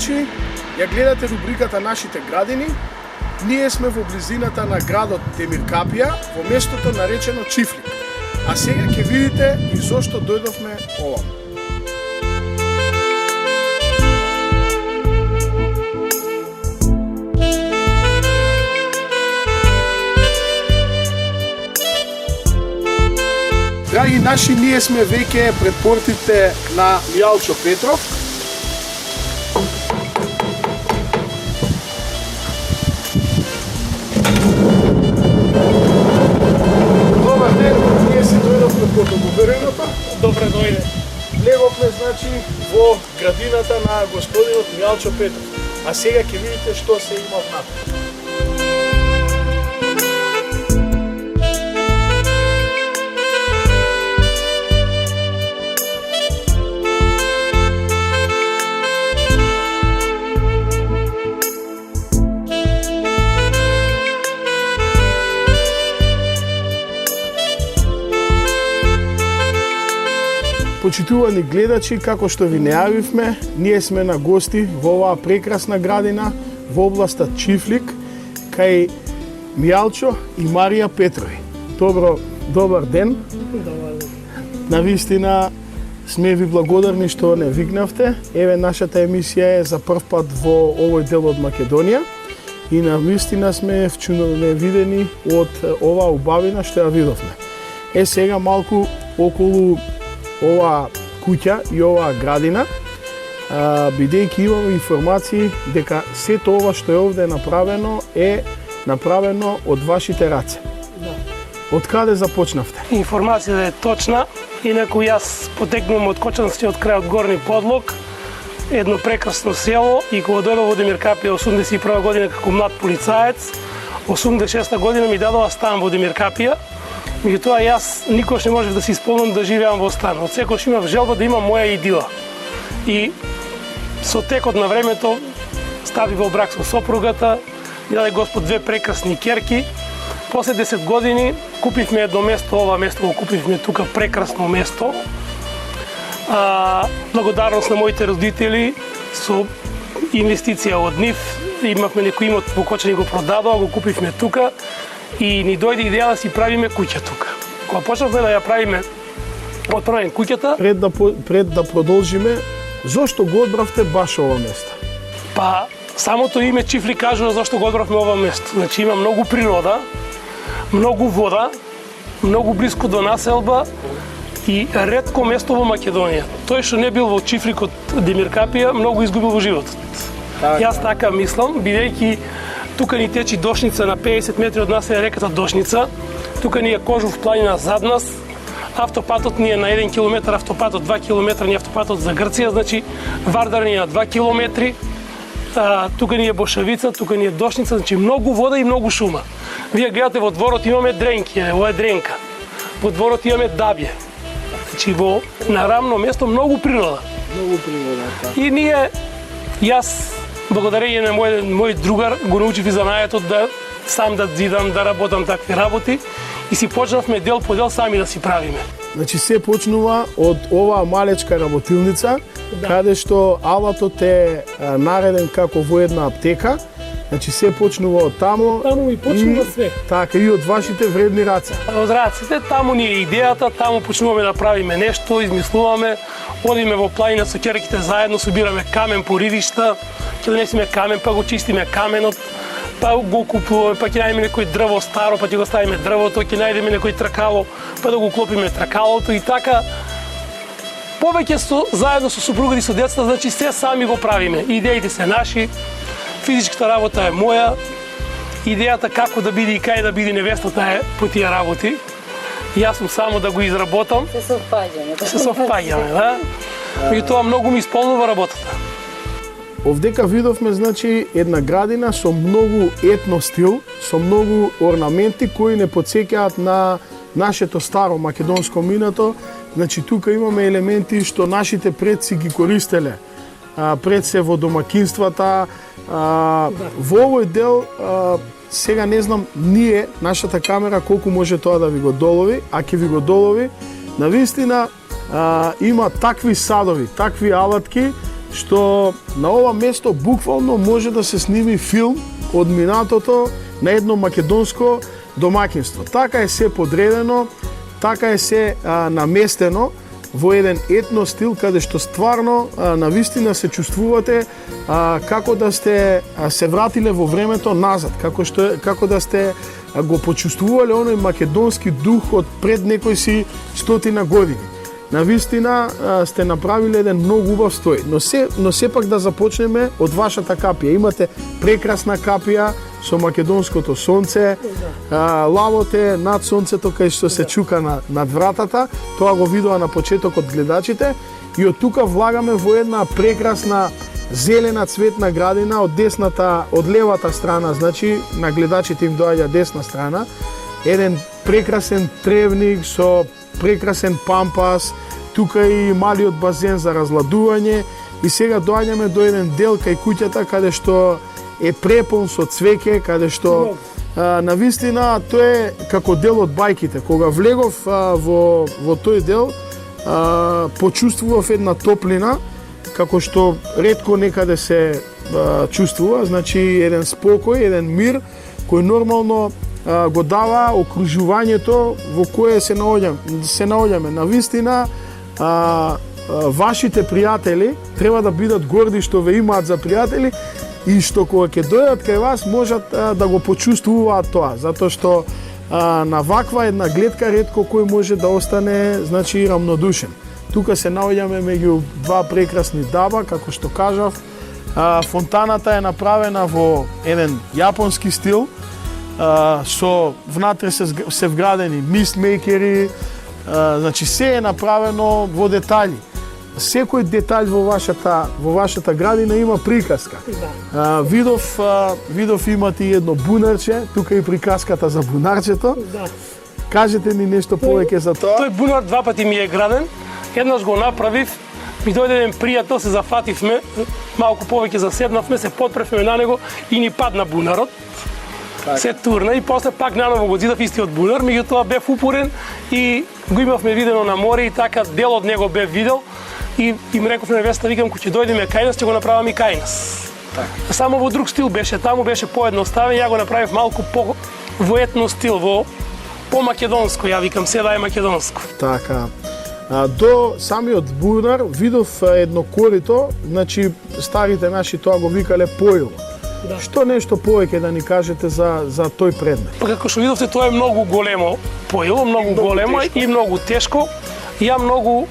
гледачи, ја гледате рубриката Нашите градини. Ние сме во близината на градот Демиркапија, во местото наречено Чифлик. А сега ќе видите и зошто дојдовме овам. Драги наши, ние сме веќе пред портите на Мијалчо Петров. Добар ден, ние се дојдовме по договореното. Добре дојде. Леговме, значи, во градината на господинот Мијалчо Петров. А сега ќе видите што се има внатре. Почитувани гледачи, како што ви најавивме, ние сме на гости во оваа прекрасна градина во областа Чифлик, кај Мијалчо и Марија Петрови. Добар ден. Добар ден. Навистина сме ви благодарни што не викнавте. Еве, нашата емисија е за прв пат во овој дел од Македонија и навистина сме вчудоведени од оваа убавина што ја видовме. Сега малку околу оваа куќа и оваа градина, бидејќи имаме информации дека сето ова што е овде направено од вашите раце. Да. Од каде започнавте? Информацијата е точна, инаку јас потекнувам од Кочански, од крајот Горни Подлог, едно прекрасно село, и кога дојдов во Демиркапија 81 година како млад полицаец, 86 година ми дадоа стан во Демиркапија. Меѓутоа, јас никош не можев да се исполнам да живеам во стан. Од секојаш имав желба да имам моја идила. И со текот на времето стави во брак со сопругата, ми даде Господ две прекрасни ќерки. После 10 години купивме едно место, ова место го купивме тука, прекрасно место. Благодарност на моите родители, со инвестиција од нив, имавме некој имот во Кочани, го продадоа, го купивме тука. И ни дојде идеја да си правиме куќа тука. Кога почнавме да ја правиме, отправиме куќата... Пред да продолжиме, зошто го одбравте баш ова место? Па, самото име Чифлик кажува зашто го одбравме ова место. Значи, има многу природа, многу вода, многу блиско до населба и ретко место во Македонија. Тој што не бил во Чифлик од Демиркапија, многу изгубил во животот. Јас така мислам, бидејќи тука ни течи Дошница, на 50 метри од нас е реката Дошница. Тука ни е Кожув планина зад нас. Автопатот ни е на 1 километар, автопатот 2 километра, ни автопатот за Грција, значи Вардар ни е на 2 километри. Тука ни е Бошавица, тука ни е Дошница, значи многу вода и многу шума. Вие гледате во дворот имаме дренки, ова е дренка. Во дворот имаме дабје. Значи во нарамно место многу природа. Многу природа. И ние, јас благодарение на мој другар го научив и занаетот да сам да зидам, да работам такви работи и си почнавме дел по дел сами да си правиме. Значи се почнува од оваа малечка работилница, да, каде што алатот е нареден како во една аптека. Значи се почнува од таму. Таму и почнува све. Така, и од вашите вредни раце. Од раците, таму ни е идејата, таму почнуваме да правиме нешто, измислуваме, одиме во планина со ќерките заедно, собираме камен по ривишта, ќе донесеме камен, па го чистиме каменот, па го купуваме, па ќе најдеме некој дрво старо, па ќе го ставиме дрвото, ќе најдеме некој тракало, па да го клопиме тракалото и така. Повеќе заедно со супругата и со децата, значи се сами го правиме. Идеите се наши, физичката работа е моја, идејата како да биде и кај да биде невестата е по тие работи. Јас сум само да го изработам. Се совпаѓаме, да. Меѓутоа многу ми исполнува работата. Овдека видовме, значи, една градина со многу етно стил, со многу орнаменти кои не потсеќаат на нашето старо македонско минато. Значи, тука имаме елементи што нашите предци ги користеле. Пред се во домакинствата. Во овој дел, сега не знам, ние, нашата камера, колку може тоа да ви го долови, а ќе ви го долови. Навистина, има такви садови, такви алатки, што на ова место буквално може да се сними филм од минатото на едно македонско домаќинство. Така е се подредено, така е се наместено во еден етно стил, каде што стварно навистина се чувствувате како да сте се вратиле во времето назад, како да сте го почувствувале оној македонски дух од пред некои си 100 години. Навистина сте направиле еден многу убав стој, но сепак да започнеме од вашата капија. Имате прекрасна капија со македонското сонце, лавоте над сонцето кај што се чука над вратата, тоа го видува на почетокот гледачите, и од тука влагаме во една прекрасна зелена цветна градина од левата страна, значи на гледачите им доаѓа десна страна, еден прекрасен тревник со прекрасен пампас, тука и малиот базен за разладување, и сега доаѓаме до еден дел кај куќата каде што е препон со цвеќе, каде што навистина тоа е како дел од бајките. Кога влегов во тој дел, почувствував една топлина, како што ретко некаде се чувствува, значи еден спокој, еден мир, кој нормално го дава окружувањето во кое се наоѓаме. Навистина, вашите пријатели треба да бидат горди што ве имаат за пријатели и што кога ќе дојдат кај вас можат да го почувствуваат тоа, затоа што на ваква една гледка ретко кој може да остане, значи, рамнодушен. Тука се наоѓаме меѓу два прекрасни даба, како што кажав. Фонтаната е направена во еден јапонски стил, со внатре се вградени мистмейкери, значи се е направено во детали. Секој детаљ во вашата градина има приказка. Да. Видов имате и едно бунарче, тука и приказката за бунарчето. Да. Кажете ни нешто повеќе за тоа. Тој бунар два пати ми е граден. Еднаш го направив, ми дојде еден пријател, се зафативме, малку повеќе заседнавме, се потпревме на него и ни падна бунарот. Так. Се турна и после пак наново го зидав истиот бунар, меѓутоа бев упорен и го имавме видено на море и така дел од него бев видел и им реков на невеста, викам, кога ќе дојдеме кај нас, ќе го направам и кај нас. Так. Само во друг стил беше, таму беше поедноставен, ја го направив малку во етно стил, по македонско, ја викам, седа е македонско. Така. До самиот бунар видов едно корито, значи старите наши тоа го викале поило. Да. Што нешто повеќе да ни кажете за тој предмет? Па како што видовте, тоа е многу големо поило, многу големо тешко. И многу тешко. Ја многу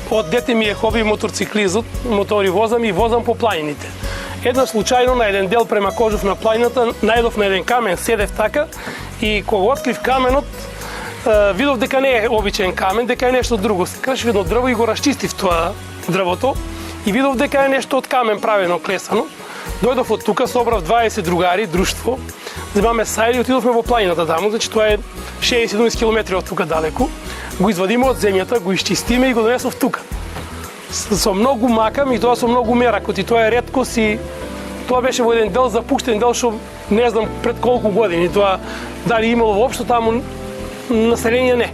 од дете ми е хоби моторциклизот, мотори возам и возам по планините. Една случајно на еден дел према Кожув на планината најдов на еден камен, седев така и кога открив каменот, видов дека не е обичен камен, дека е нешто друго. Се крашив едно дрво и го расчистив тоа дрвото и видов дека е нешто од камен правено, клесано. Дојдов од тука, собрав 20 другари, друштво, земаме сајли и отидовме во планината таму, значи тоа е 60 км од тука далеку. Го извадиме од земјата, го исчистиме и го донесов тука. Со многу макам и тоа со многу меракот и тоа е реткост и тоа беше во еден дел запуштен дел што не знам пред колку години тоа дали имало воопшто таму население не.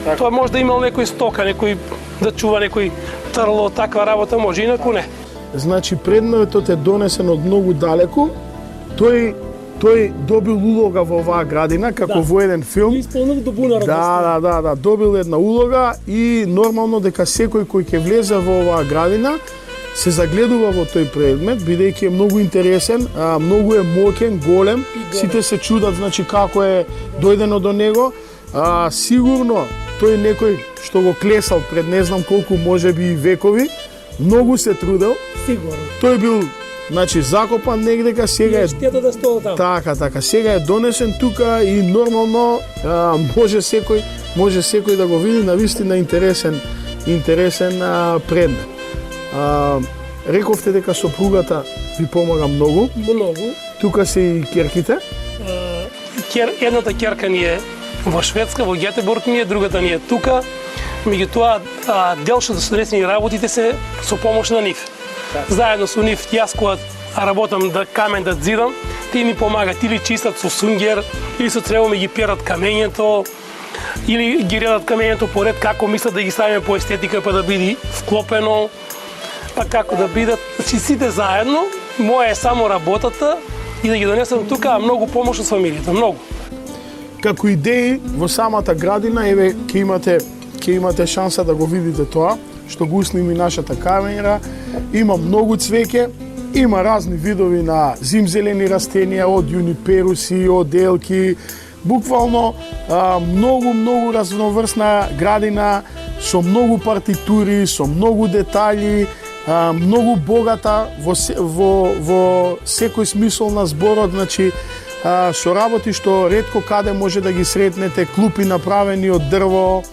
Так. Тоа може да имал некој стока, некој да чува некој трло, таква работа може, инаку не. Значи предметот е донесен од многу далеку. Тој добил улога во оваа градина како во еден филм. Исполнил до бунарот. Да, добил една улога и нормално дека секој кој ќе влезе во оваа градина се загледува во тој предмет, бидејќи е многу интересен, многу е моќен, голем. Сите се чудат, значи, како е дојдено до него. Сигурно тој некој што го клесал пред не знам колку, можеби и векови, многу се трудел. Сигурно. Тој бил, значи, закопан негдека, сега е штета да стои таму. Така, сега е донесен тука и нормално може секој да го види, навистина интересен предмет. Рековте дека сопругата ви помага многу. Многу. Тука се и ќерките. Едната ќерка ни е во Шведска, во Гетеборг ми е, другата ни е тука. Меѓутоа, дел што да се донесени работите се со помош на нив. Заедно со нив, јас кога работам камен да зидам, тие ми помагат или чистат со сунгер, или со треба ми ги перат камењето, или ги редат камењето поред како мислат да ги ставиме по естетика па да биде вклопено. па како да бидат, значи сите заедно, моја е само работата и да ги донесам тука, а многу помош од фамилијата, многу. Како идеи во самата градина, еве ќе имате шанса да го видите тоа, што го усними нашата камера. Има многу цвеќе, има разни видови на зимзелени растенија, од јуниперуси, од елки, буквално многу разноврсна градина со многу партитури, со многу детали, многу богата во секој смисол на зборот, значи со работи што ретко каде може да ги сретнете, клупи направени од дрво,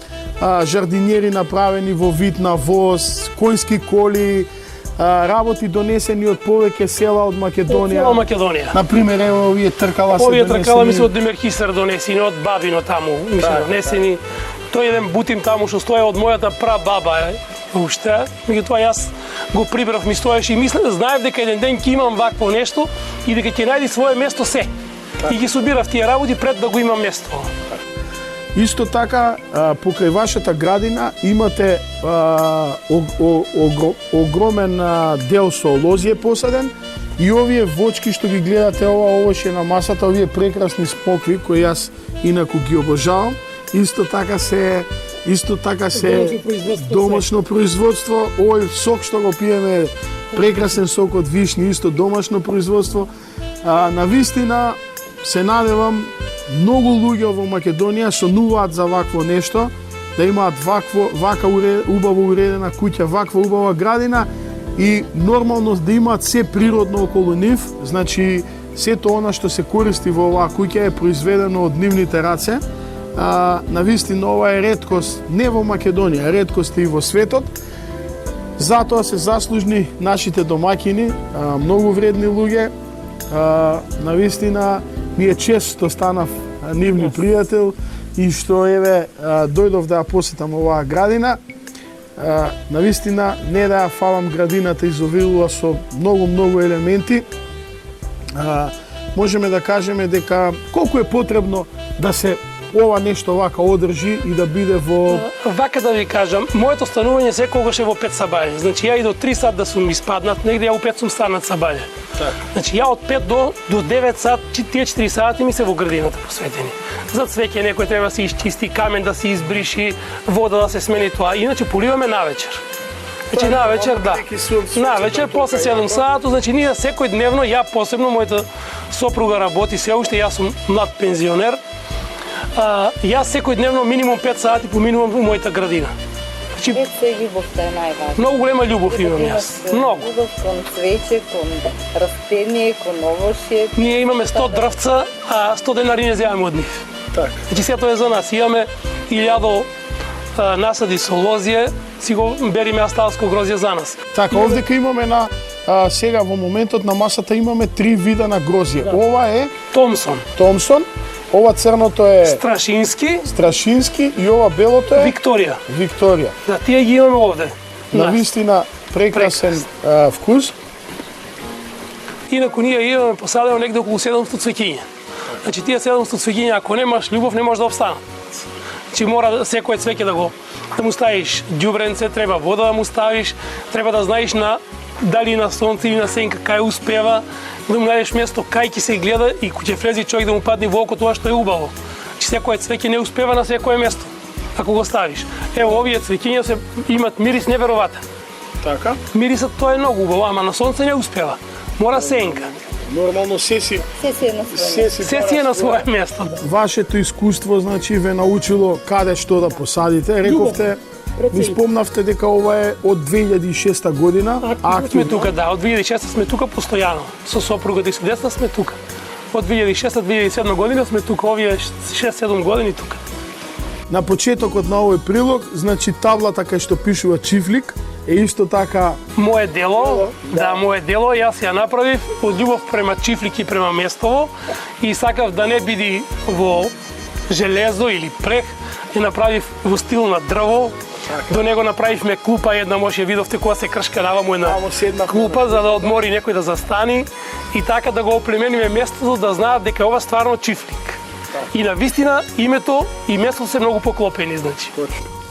жардинјери направени во вид на воз, коњски коли, работи донесени од повеќе села од Македонија. Од Македонија. Например, ево овие тркала се донесени. Овие тркала ми се од Демерхисар донесени, од Бабино таму, ми се донесени. Тој еден бутим таму што стоја од мојата прабаба уште. Меѓутоа јас го прибрав, ми стоеше и мислев, знаев дека еден ден ќе имам вакво нешто и дека ќе најди свое место се. И ги собирав тие работи пред да го имам место. Исто така, покрај вашата градина имате огромен дел со лозје посаден и овие вочки што ги гледате ова овоше на масата, овие прекрасни смокви кои јас инаку ги обожавам, исто така се домашно производство. Овој сок што го пиеме, прекрасен сок од вишни, исто домашно производство. Навистина се надевам многу луѓе во Македонија сонуваат за вакво нешто, да имаат вака убаво уредена куќа, ваква убава градина и нормално да имаат се природно околу нив, значи сето она што се користи во оваа куќа е произведено од нивните раце. Навистина ова е реткост не во Македонија, реткост и во светот. Затоа се заслужни нашите домаќини, многу вредни луѓе. Навистина ми е чест што станав нивни пријател и што еве дојдов да ја посетам оваа градина. Навистина не да ја фалам, градината изобилува со многу елементи. Можеме да кажеме дека колку е потребно да се ова нешто вака одржи и да биде во... Вака да ви кажам, моето станување секогаш е во 5 сабање. Значи ја и до 3 сат да сум испаднат, негде ја у 5 сум станат сабање. Значи ја од 5 до 9 сат, тие 4 сати ми се во градината посветени. За цвеќе некој треба да се изчисти, камен да се избриши, вода да се смени тоа. Иначе поливаме навечер. Значи навечер, да. Навечер, после 7 сатот, значи ние секој дневно, ја посебно, мојата сопруга работи се уште, јас сум млад пензионер. Јас секој дневно минимум 5 сати поминувам во мојата градина. Значи, љубовта е најважна. Многу голема љубов имам јас. Многу. Љубов кон цвеќе, кон растение, кон овошје. Ние имаме 100 дрвца, а 100 денари не земаме од нив. Така. Значи сето е за нас. Имаме 1000 насади со лозје, си го бериме асталско грозје за нас. Така, овдека имаме сега во моментот на масата имаме 3 вида на грозје. Да. Ова е Томсон. Ова црното е Страшински и ова белото е Викторија. Да, тие ги имаме овде. Навистина прекрасен вкус. Инаку ние имаме посадено негде околу 700 цвеќиња. Значи тие 700 цвеќиња, ако немаш љубов, не може да обстанат. Значи мора секое цвеќе да му ставиш ѓубренце, треба вода да му ставиш, треба да знаеш дали на сонце или на сенка кај успева, да му најдеш место кај ќе се гледа и кога ќе влезе човек да му падне во око тоа што е убаво. Значи секое цвеќе не успева на секое место ако го ставиш. Ево овие цвеќиња имат мирис невероватен. Така? Мирисот тоа е многу убаво, ама на сонце не успева. Мора сенка. Нормално се си е на свое место. Вашето искуство значи ве научило каде што да посадите. Рековте, ми спомнавте дека ова е од 2006 година. Сме тука, да, од 2006 сме тука постојано. Со сопругата и со деца сме тука. Од 2006-2007 година сме тука, овие 6-7 години тука. На почетокот на овој прилог, значи таблата кај што пишува Чифлик е исто така мое дело, мое дело, јас ја направив од љубов према Чифлик и према Место и сакав да не биде во железо или прех, ја направив во стил на дрво. До него направивме клупа една, може ја видовте кога се кршкарава му една клупа за да одмори некој да застани и така да го оплемениме местото да знаат дека ова стварно Чифлик. И на вистина името и местото се многу поклопени, значи.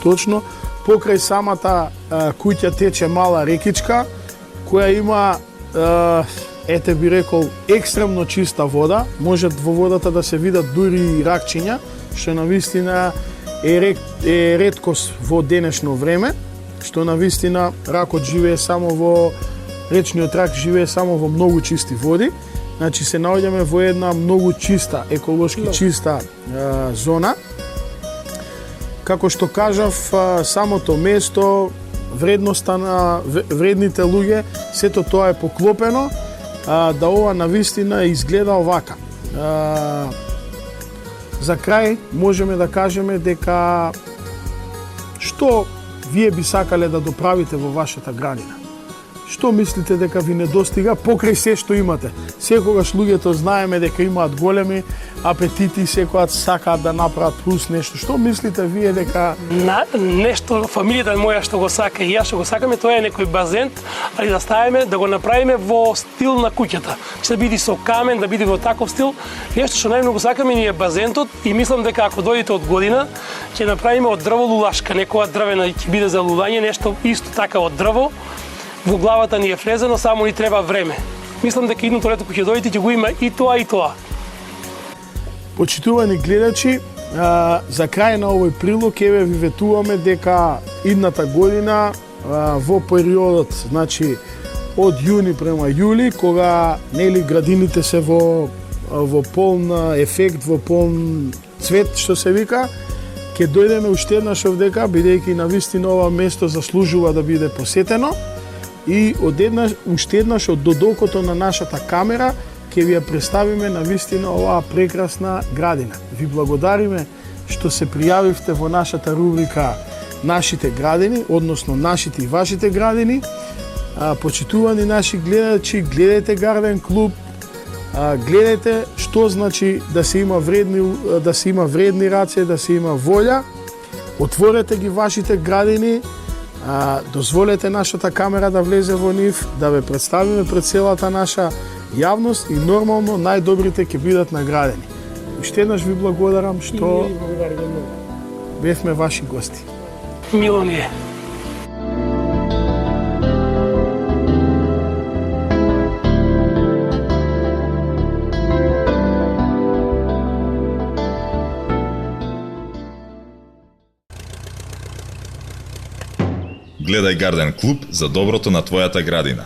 Точно. Покрај самата куќа тече мала рекичка која има ете би рекол екстремно чиста вода, може во водата да се видат дури и ракчиња, што навистина е реткост во денешно време, што навистина ракот живее само во речниот рак живее само во многу чисти води. Значи се наоѓаме во една многу чиста, еколошки чиста зона. Како што кажав, самото место, вредноста на вредните луѓе, сето тоа е поклопено да ова навистина изгледа овака. За крај можеме да кажеме дека што вие би сакале да доправите во вашата градина? Што мислите дека ви недостига покрај се што имате? Секогаш луѓето знаеме дека имаат големи апетити, секогаш сакаат да направат плюс нешто. Што мислите вие дека нешто фамилијата моја што го сака и јас што го сакаме, тоа е некој базен, али да ставиме, да го направиме во стил на куќата. Ќе да биде со камен, да биде во таков стил. Нешто што најмногу сакаме ни е базентот и мислам дека ако дојдете од година, ќе направиме од дрво лулашка, некоја дрвена ќе биде за лулање, нешто исто така од дрво. Во главата ни е влезено, само ни треба време. Мислам дека идното лето кога ќе дојдете ќе го има и тоа и тоа. Почитувани гледачи, за крај на овој прилог еве ви ветуваме дека идната година во периодот, значи од јуни према јули, кога нели градините се во полн ефект, во полн цвет што се вика, ќе дојдеме уште еднаш овдека, бидејќи навистина ова место заслужува да биде посетено. И уште еднаш од додолкото на нашата камера ќе ви ја представиме навистина оваа прекрасна градина. Ви благодариме што се пријавивте во нашата рубрика Нашите градини, односно нашите и вашите градини. Почитувани наши гледачи, гледајте Гарден клуб, гледајте што значи да се има вредни раце, да се има волја. Отворете ги вашите градини. Дозволете нашата камера да влезе во нив, да ве представиме пред целата наша јавност и нормално најдобрите ќе бидат наградени. Уште еднаш ви благодарам што бевме ваши гости. Мило ни е. Гледај Гарден клуб за доброто на твојата градина.